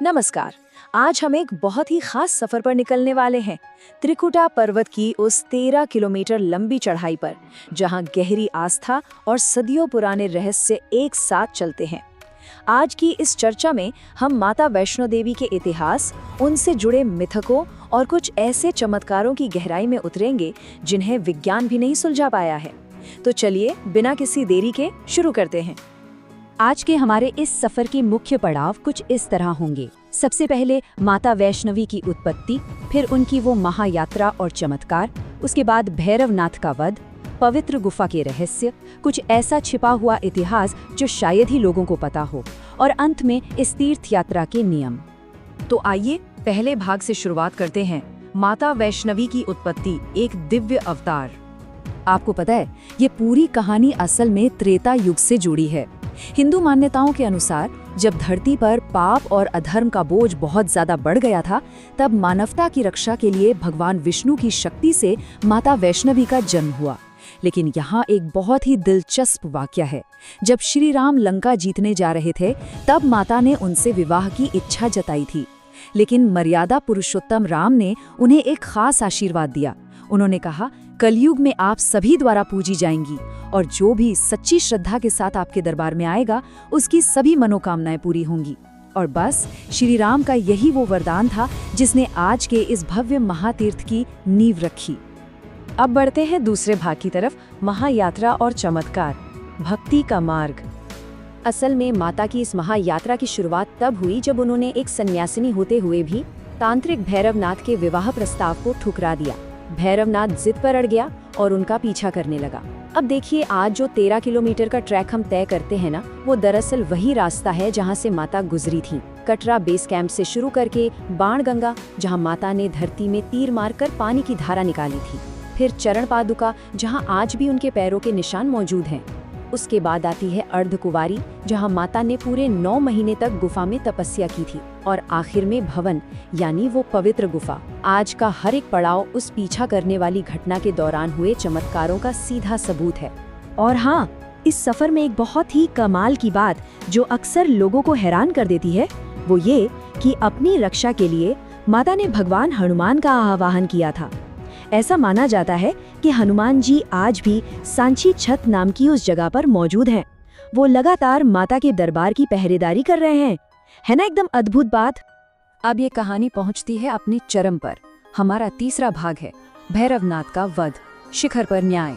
नमस्कार। आज हम एक बहुत ही खास सफर पर निकलने वाले हैं, त्रिकुटा पर्वत की उस 13 किलोमीटर लंबी चढ़ाई पर, जहां गहरी आस्था और सदियों पुराने रहस्य एक साथ चलते हैं। आज की इस चर्चा में हम माता वैष्णो देवी के इतिहास, उनसे जुड़े मिथकों और कुछ ऐसे चमत्कारों की गहराई में उतरेंगे जिन्हें विज्ञान भी नहीं सुलझा पाया है। तो चलिए बिना किसी देरी के शुरू करते हैं। आज के हमारे इस सफर के मुख्य पड़ाव कुछ इस तरह होंगे। सबसे पहले माता वैष्णवी की उत्पत्ति, फिर उनकी वो महायात्रा और चमत्कार, उसके बाद भैरवनाथ का वध, पवित्र गुफा के रहस्य, कुछ ऐसा छिपा हुआ इतिहास जो शायद ही लोगों को पता हो, और अंत में इस तीर्थ यात्रा के नियम। तो आइए पहले भाग से शुरुआत करते हैं। माता वैष्णवी की उत्पत्ति, एक दिव्य अवतार। आपको पता है, ये पूरी कहानी असल में त्रेता युग से जुड़ी है। हिंदू मान्यताओं के अनुसार जब धरती पर पाप और अधर्म का बोझ बहुत ज्यादा बढ़ गया था, तब मानवता की रक्षा के लिए भगवान विष्णु की शक्ति से माता वैष्णवी का जन्म हुआ। लेकिन यहाँ एक बहुत ही दिलचस्प वाकया है। जब श्री राम लंका जीतने जा रहे थे, तब माता ने उनसे विवाह की इच्छा जताई थी। लेकिन मर्यादा पुरुषोत्तम राम ने उन्हें एक खास आशीर्वाद दिया। उन्होंने कहा, कलयुग में आप सभी द्वारा पूजी जाएंगी और जो भी सच्ची श्रद्धा के साथ आपके दरबार में आएगा, उसकी सभी मनोकामनाएं पूरी होंगी। और बस श्री राम का यही वो वरदान था जिसने आज के इस भव्य महातीर्थ की नींव रखी। अब बढ़ते हैं दूसरे भाग की तरफ, महायात्रा और चमत्कार, भक्ति का मार्ग। असल में माता की इस महायात्रा की शुरुआत तब हुई जब उन्होंने एक सन्यासिनी होते हुए भी तांत्रिक भैरवनाथ के विवाह प्रस्ताव को ठुकरा दिया। भैरवनाथ जिद पर अड़ गया और उनका पीछा करने लगा। अब देखिए, आज जो 13 किलोमीटर का ट्रैक हम तय करते हैं ना, वो दरअसल वही रास्ता है जहाँ से माता गुजरी थी। कटरा बेस कैंप से शुरू करके बाणगंगा, जहाँ माता ने धरती में तीर मारकर पानी की धारा निकाली थी, फिर चरण पादुका, जहाँ आज भी उनके पैरों के निशान मौजूद हैं। उसके बाद आती है अर्धकुवारी, जहाँ माता ने पूरे 9 महीने तक गुफा में तपस्या की थी, और आखिर में भवन, यानी वो पवित्र गुफा। आज का हर एक पड़ाव उस पीछा करने वाली घटना के दौरान हुए चमत्कारों का सीधा सबूत है। और हाँ, इस सफर में एक बहुत ही कमाल की बात जो अक्सर लोगों को हैरान कर देती है, वो ये कि अपनी रक्षा के लिए माता ने भगवान हनुमान का आवाहन किया था। ऐसा माना जाता है कि हनुमान जी आज भी सांची छत नाम की उस जगह पर मौजूद हैं। वो लगातार माता के दरबार की पहरेदारी कर रहे हैं। है ना एकदम अद्भुत बात। अब ये कहानी पहुंचती है अपनी चरम पर। हमारा तीसरा भाग है भैरवनाथ का वध, शिखर पर न्याय।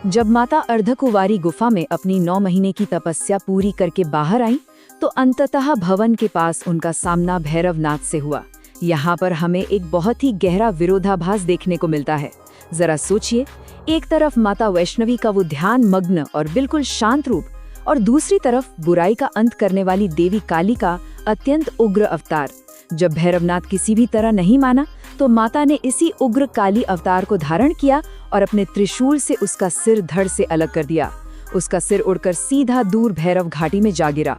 जब माता अर्धकुवारी गुफा में अपनी 9 महीने की तपस्या पूरी करके बाहर आई, तो अंततः भवन के पास उनका सामना भैरवनाथ से हुआ। यहाँ पर हमें एक बहुत ही गहरा विरोधाभास देखने को मिलता है। जरा सोचिए, एक तरफ माता वैष्णवी का वो ध्यान मग्न और बिल्कुल शांत रूप, और दूसरी तरफ बुराई का अंत करने वाली देवी काली का अत्यंत उग्र अवतार। जब भैरवनाथ किसी भी तरह नहीं माना, तो माता ने इसी उग्र काली अवतार को धारण किया और अपने त्रिशूल से उसका सिर धड़ से अलग कर दिया। उसका सिर उड़कर सीधा दूर भैरव घाटी में जा गिरा।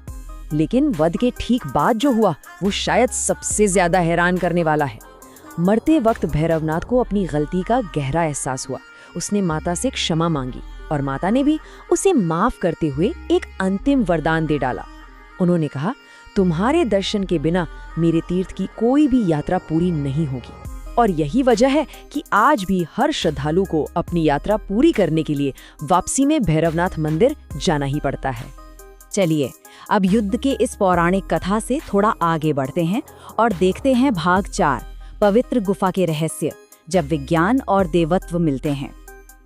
लेकिन वध के ठीक बाद जो हुआ, वो शायद सबसे ज्यादा हैरान करने वाला है। मरते वक्त भैरवनाथ को अपनी गलती का गहरा एहसास हुआ। उसने माता से क्षमा मांगी और माता ने भी उसे माफ करते हुए एक अंतिम वरदान दे डाला। उन्होंने कहा, तुम्हारे दर्शन के बिना मेरे तीर्थ की कोई भी यात्रा पूरी नहीं होगी। और यही वजह है कि आज भी हर श्रद्धालु को अपनी यात्रा पूरी करने के लिए वापसी में भैरवनाथ मंदिर जाना ही पड़ता है। चलिए, अब युद्ध के इस पौराणिक कथा से थोड़ा आगे बढ़ते हैं और देखते हैं भाग 4, पवित्र गुफा के रहस्य, जब विज्ञान और देवत्व मिलते हैं।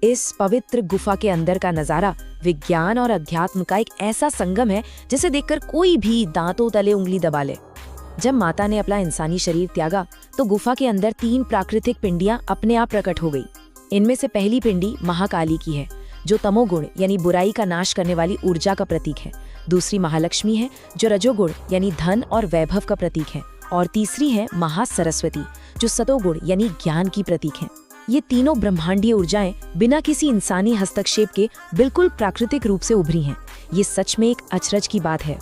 इस पवित्र गुफा के अंदर का नजारा विज्ञान और अध्यात्म का एक ऐसा संगम है जिसे देखकर कोई भी दांतों तले उंगली दबा ले। जब माता ने अपना इंसानी शरीर त्यागा, तो गुफा के अंदर 3 प्राकृतिक पिंडियां अपने आप प्रकट हो गई। इनमें से पहली पिंडी महाकाली की है, जो तमोगुण यानी बुराई का नाश करने वाली ऊर्जा का प्रतीक है। दूसरी महालक्ष्मी है, जो रजोगुण यानी धन और वैभव का प्रतीक है। और तीसरी है महासरस्वती, जो सतोगुण यानी ज्ञान की प्रतीक है। ये तीनों ब्रह्मांडीय ऊर्जाएं बिना किसी इंसानी हस्तक्षेप के बिल्कुल प्राकृतिक रूप से उभरी हैं। ये सच में एक अचरज की बात है।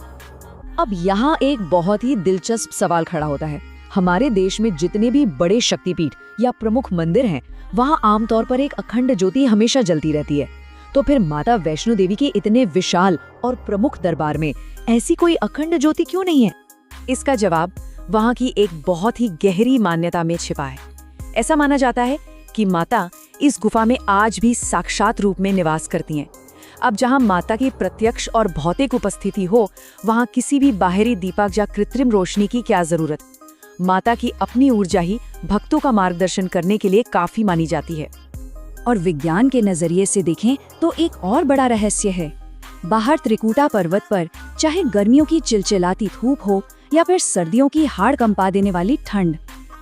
अब यहाँ एक बहुत ही दिलचस्प सवाल खड़ा होता है। हमारे देश में जितने भी बड़े शक्तिपीठ या प्रमुख मंदिर हैं, वहाँ आमतौर पर एक अखंड ज्योति हमेशा जलती रहती है। तो फिर माता वैष्णो देवी के इतने विशाल और प्रमुख दरबार में ऐसी कोई अखंड ज्योति क्यों नहीं है? इसका जवाब वहाँ की एक बहुत ही गहरी मान्यता में छिपा है। ऐसा माना जाता है कि माता इस गुफा में आज भी साक्षात रूप में निवास करती हैं। अब जहाँ माता की प्रत्यक्ष और भौतिक उपस्थिति हो, वहाँ किसी भी बाहरी दीपक या कृत्रिम रोशनी की क्या जरूरत। माता की अपनी ऊर्जा ही भक्तों का मार्गदर्शन करने के लिए काफी मानी जाती है। और विज्ञान के नजरिए से देखें तो एक और बड़ा रहस्य है। बाहर त्रिकुटा पर्वत पर चाहे गर्मियों की चिलचिलाती धूप हो या फिर सर्दियों की हाड़ कंपा देने वाली ठंड,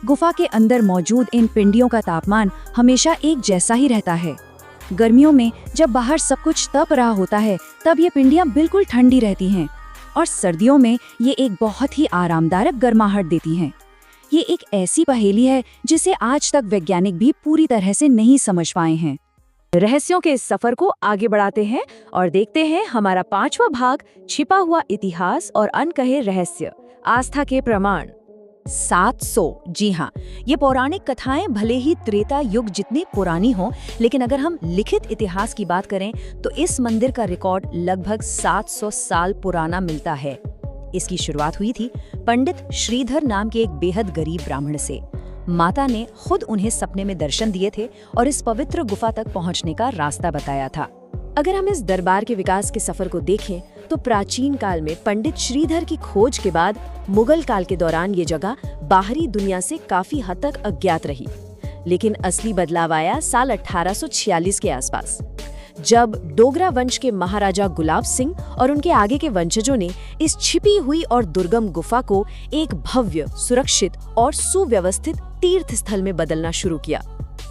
गुफा के अंदर मौजूद इन पिंडियों का तापमान हमेशा एक जैसा ही रहता है। गर्मियों में जब बाहर सब कुछ तप रहा होता है, तब ये पिंडियां बिल्कुल ठंडी रहती हैं, और सर्दियों में ये एक बहुत ही आरामदायक गर्माहट देती हैं। ये एक ऐसी पहेली है जिसे आज तक वैज्ञानिक भी पूरी तरह से नहीं समझ पाए हैं। रहस्यों के इस सफर को आगे बढ़ाते हैं और देखते हैं हमारा 5वां भाग, छिपा हुआ इतिहास और अनकहे रहस्य, आस्था के प्रमाण। 700। जी हाँ, ये पौराणिक कथाएं भले ही त्रेता युग जितनी पुरानी हों, लेकिन अगर हम लिखित इतिहास की बात करें तो इस मंदिर का रिकॉर्ड लगभग 700 साल पुराना मिलता है। इसकी शुरुआत हुई थी पंडित श्रीधर नाम के एक बेहद गरीब ब्राह्मण से। माता ने खुद उन्हें सपने में दर्शन दिए थे और इस पवित्र गुफा तक पहुंचने का रास्ता बताया था। अगर हम इस दरबार के विकास के सफर को देखें तो प्राचीन काल में पंडित श्रीधर की खोज के बाद मुगल काल के दौरान ये जगह बाहरी दुनिया से काफी हद तक अज्ञात रही, लेकिन असली बदलाव आया साल 1846 के आसपास, जब डोगरा वंश के महाराजा गुलाब सिंह और उनके आगे के वंशजों ने इस छिपी हुई और दुर्गम गुफा को एक भव्य, सुरक्षित और सुव्यवस्थित तीर्थ स्थल में बदलना शुरू किया।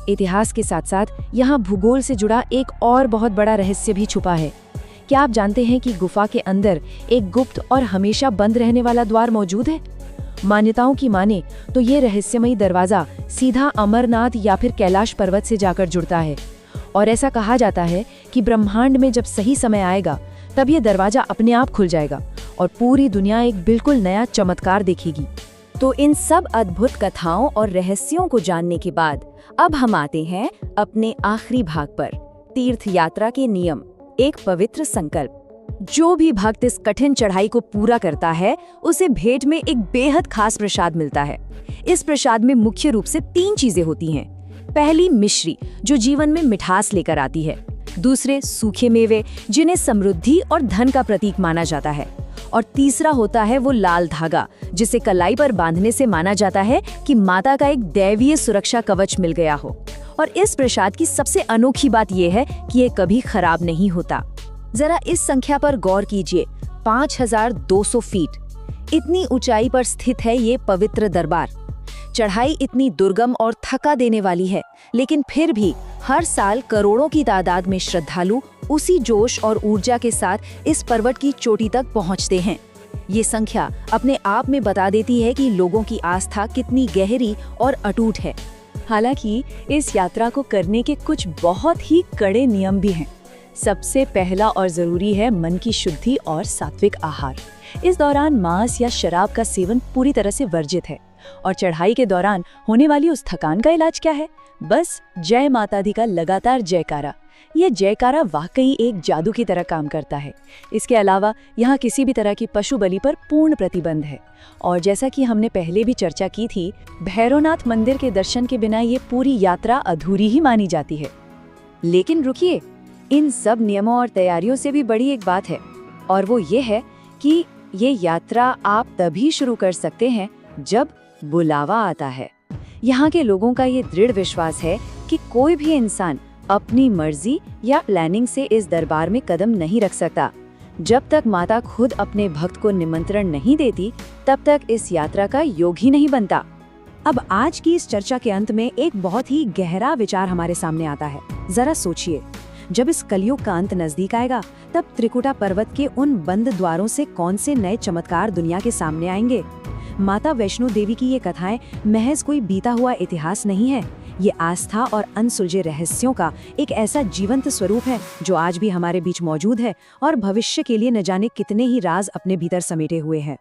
इतिहास के साथ साथ यहाँ भूगोल से जुड़ा एक और बहुत बड़ा रहस्य भी छुपा है। क्या आप जानते हैं कि गुफा के अंदर एक गुप्त और हमेशा बंद रहने वाला द्वार मौजूद है? मान्यताओं की माने तो ये रहस्यमयी दरवाजा सीधा अमरनाथ या फिर कैलाश पर्वत से जाकर जुड़ता है, और ऐसा कहा जाता है कि ब्रह्मांड में जब सही समय आएगा तब ये दरवाजा अपने आप खुल जाएगा और पूरी दुनिया एक बिल्कुल नया चमत्कार देखेगी। तो इन सब अद्भुत कथाओं और रहस्यों को जानने के बाद अब हम आते हैं अपने आखिरी भाग पर, तीर्थ यात्रा के नियम, एक पवित्र संकल्प। जो भी भक्त इस कठिन चढ़ाई को पूरा करता है उसे भेंट में एक बेहद खास प्रसाद मिलता है। इस प्रसाद में मुख्य रूप से 3 चीजें होती हैं। पहली मिश्री, जो जीवन में मिठास लेकर आती है। दूसरे सूखे मेवे, जिन्हें समृद्धि और धन का प्रतीक माना जाता है। और तीसरा होता है वो लाल धागा, जिसे कलाई पर बांधने से माना जाता है कि माता का एक दैवीय सुरक्षा कवच मिल गया हो। और इस प्रसाद की सबसे अनोखी बात यह है कि ये कभी खराब नहीं होता। जरा इस संख्या पर गौर कीजिए, 5200 फीट। इतनी ऊंचाई पर स्थित है ये पवित्र दरबार। चढ़ाई इतनी दुर्गम और थका देने वाली है, लेकिन फिर भी हर साल करोड़ों की तादाद में श्रद्धालु उसी जोश और ऊर्जा के साथ इस पर्वत की चोटी तक पहुंचते हैं। ये संख्या अपने आप में बता देती है कि लोगों की आस्था कितनी गहरी और अटूट है। हालांकि इस यात्रा को करने के कुछ बहुत ही कड़े नियम भी हैं। सबसे पहला और जरूरी है मन की शुद्धि और सात्विक आहार। इस दौरान मांस या शराब का सेवन पूरी तरह से वर्जित है। और चढ़ाई के दौरान होने वाली उस थकान का इलाज क्या है? बस जय माता दी का लगातार जयकारा। ये जयकारा वाकई एक जादू की तरह काम करता है। इसके अलावा यहाँ किसी भी तरह की पशु बलि पर पूर्ण प्रतिबंध है। और जैसा कि हमने पहले भी चर्चा की थी, भैरवनाथ मंदिर के दर्शन के बिना ये पूरी यात्रा अधूरी ही मानी जाती है। लेकिन रुकिए, इन सब नियमों और तैयारियों से भी बड़ी एक बात है, और वो ये है कि ये यात्रा आप तभी शुरू कर सकते हैं जब बुलावा आता है। यहाँ के लोगों का ये दृढ़ विश्वास है कि कोई भी इंसान अपनी मर्जी या प्लानिंग से इस दरबार में कदम नहीं रख सकता। जब तक माता खुद अपने भक्त को निमंत्रण नहीं देती, तब तक इस यात्रा का योग ही नहीं बनता। अब आज की इस चर्चा के अंत में एक बहुत ही गहरा विचार हमारे सामने आता है। जरा सोचिए, जब इस कलयुग का अंत नजदीक आएगा, तब त्रिकुटा पर्वत के उन बंद द्वारों से कौन से नए चमत्कार दुनिया के सामने आएंगे? माता वैष्णो देवी की ये कथाएं महज कोई बीता हुआ इतिहास नहीं है। ये आस्था और अनसुलझे रहस्यों का एक ऐसा जीवंत स्वरूप है जो आज भी हमारे बीच मौजूद है और भविष्य के लिए न जाने कितने ही राज अपने भीतर समेटे हुए हैं।